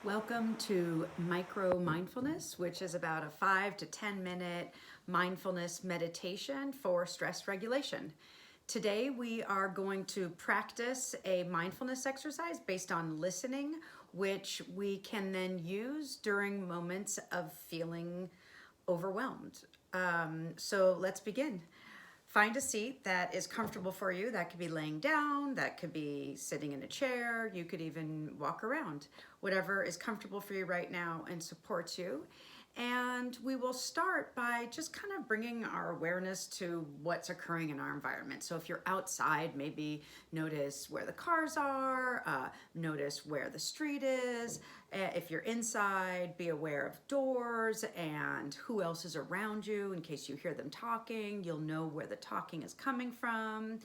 Welcome to Micro Mindfulness, which is about a 5 to 10 minute mindfulness meditation for stress regulation. Today we are going to practice a mindfulness exercise based on listening, which we can then use during moments of feeling overwhelmed. So let's begin. Find a seat that is comfortable for you. That could be laying down, that could be sitting in a chair, you could even walk around. Whatever is comfortable for you right now and supports you. And we will start by just kind of bringing our awareness to what's occurring in our environment. So if you're outside, maybe notice where the cars are, notice where the street is. If you're inside, be aware of doors and who else is around you. In case you hear them talking, you'll know where the talking is coming from.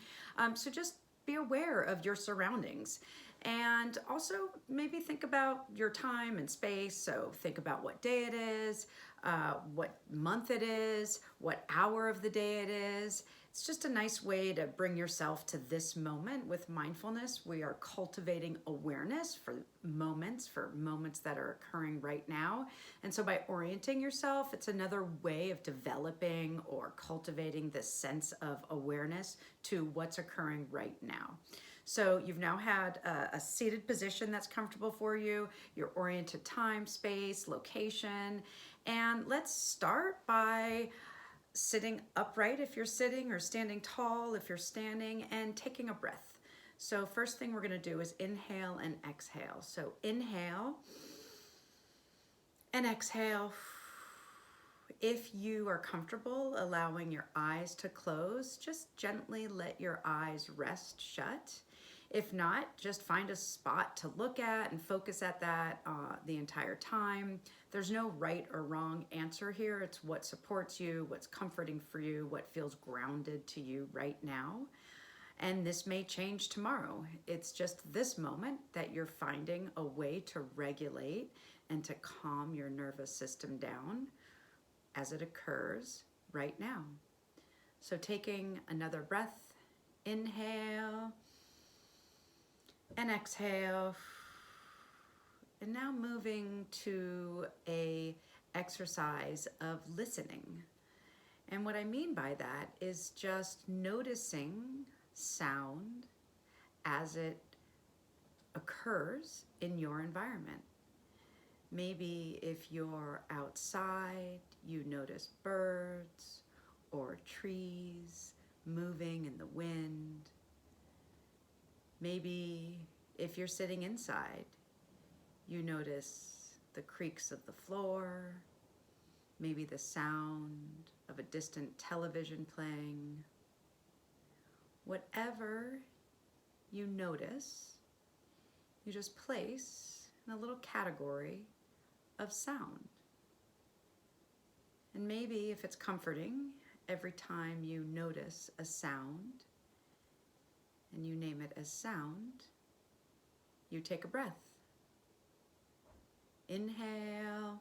So just be aware of your surroundings. And also maybe think about your time and space. So think about what day it is, what month it is, what hour of the day it is. It's just a nice way to bring yourself to this moment with mindfulness. We are cultivating awareness for moments that are occurring right now. And so by orienting yourself, it's another way of developing or cultivating this sense of awareness to what's occurring right now. So you've now had a seated position that's comfortable for you, your oriented time, space, location, and let's start by sitting upright if you're sitting or standing tall if you're standing and taking a breath. So first thing we're going to do is inhale and exhale. So inhale and exhale. If you are comfortable allowing your eyes to close, just gently let your eyes rest shut. If not, just find a spot to look at and focus at that the entire time. There's no right or wrong answer here. It's what supports you, what's comforting for you, what feels grounded to you right now. And this may change tomorrow. It's just this moment that you're finding a way to regulate and to calm your nervous system down as it occurs right now. So taking another breath, inhale and exhale. And now moving to a exercise of listening. And what I mean by that is just noticing sound as it occurs in your environment. Maybe if you're outside, you notice birds or trees moving in the wind. Maybe if you're sitting inside, you notice the creaks of the floor, maybe the sound of a distant television playing. Whatever you notice, you just place in a little category of sound. And maybe if it's comforting, every time you notice a sound and you name it as sound, you take a breath. Inhale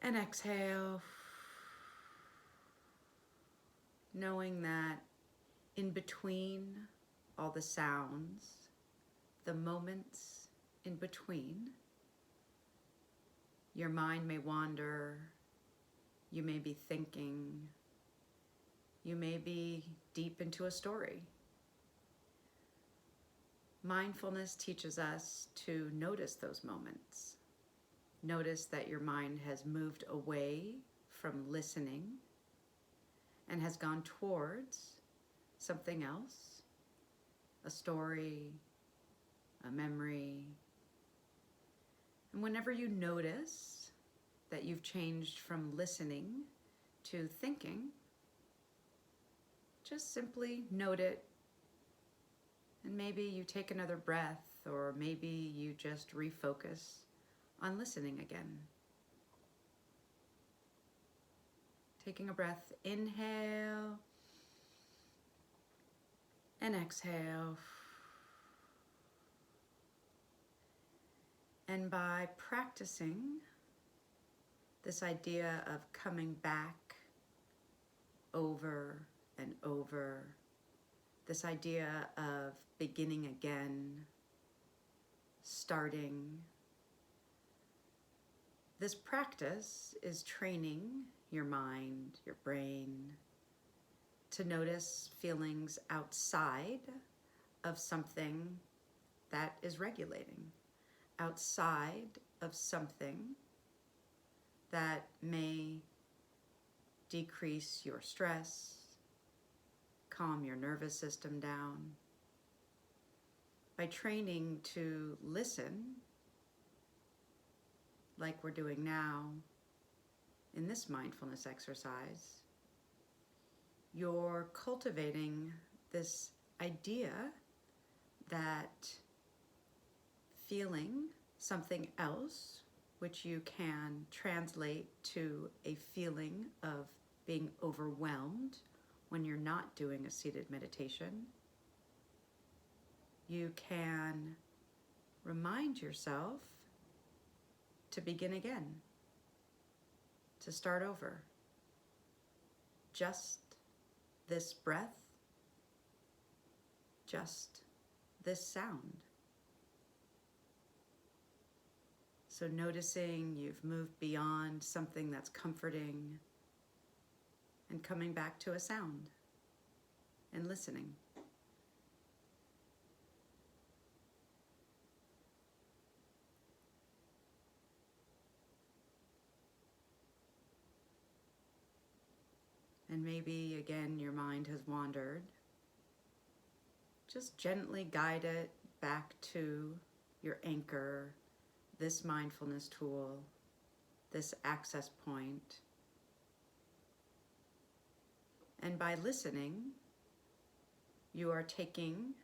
and exhale, knowing that in between all the sounds, the moments in between, your mind may wander, you may be thinking, you may be deep into a story. Mindfulness teaches us to notice those moments. Notice that your mind has moved away from listening and has gone towards something else, a story, a memory. And whenever you notice that you've changed from listening to thinking, just simply note it. And maybe you take another breath, or maybe you just refocus on listening again. Taking a breath, inhale and exhale. And by practicing this idea of coming back over and over, this idea of beginning again, starting. This practice is training your mind, your brain, to notice feelings outside of something that is regulating, outside of something that may decrease your stress, calm your nervous system down. By training to listen, like we're doing now in this mindfulness exercise, you're cultivating this idea that feeling something else, which you can translate to a feeling of being overwhelmed when you're not doing a seated meditation, you can remind yourself to begin again, to start over. Just this breath, just this sound. So noticing you've moved beyond something that's comforting and coming back to a sound and listening. And maybe again your mind has wandered. Just gently guide it back to your anchor, this mindfulness tool, this access point. And by listening, you are taking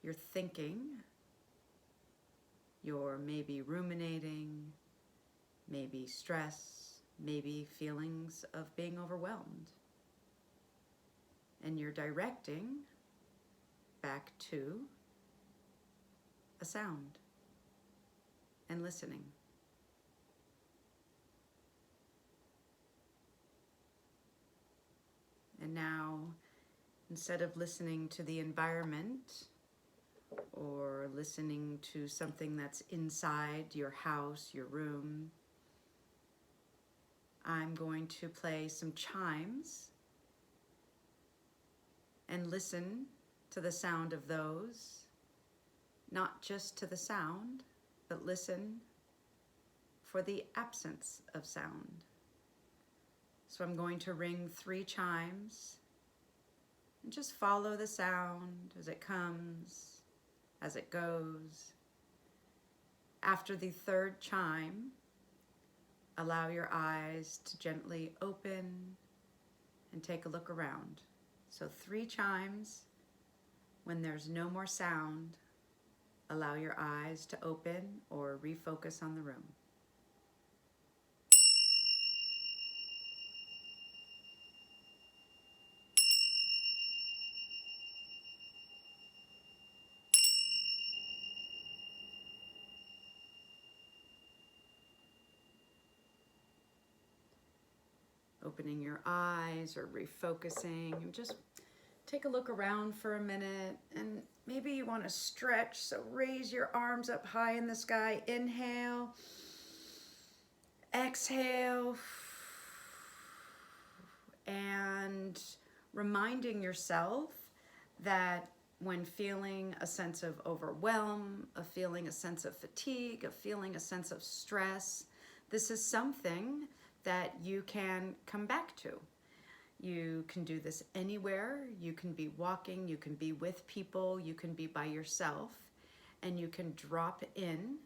your thinking, your maybe ruminating, maybe stress, maybe feelings of being overwhelmed, and you're directing back to a sound and listening. And now, instead of listening to the environment or listening to something that's inside your house, your room, I'm going to play some chimes and listen to the sound of those, not just to the sound, but listen for the absence of sound. So I'm going to ring 3 chimes and just follow the sound as it comes, as it goes. After the 3rd chime, allow your eyes to gently open and take a look around. So 3 chimes. When there's no more sound, allow your eyes to open or refocus on the room. Opening your eyes or refocusing, and just take a look around for a minute, and maybe you want to stretch, so raise your arms up high in the sky. Inhale, exhale, and reminding yourself that when feeling a sense of overwhelm, feeling a sense of fatigue, feeling a sense of stress, this is something that you can come back to. You can do this anywhere. You can be walking, you can be with people, you can be by yourself, and you can drop in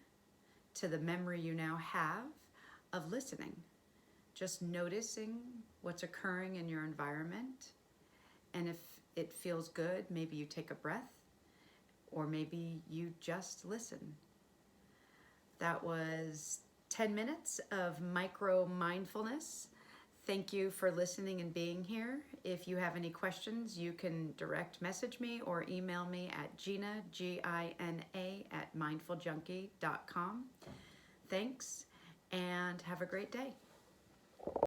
to the memory you now have of listening. Just noticing what's occurring in your environment. And if it feels good, maybe you take a breath, or maybe you just listen. That was 10 minutes of micro mindfulness. Thank you for listening and being here. If you have any questions, you can direct message me or email me at Gina, Gina, @mindfuljunkie.com. Thanks, and have a great day.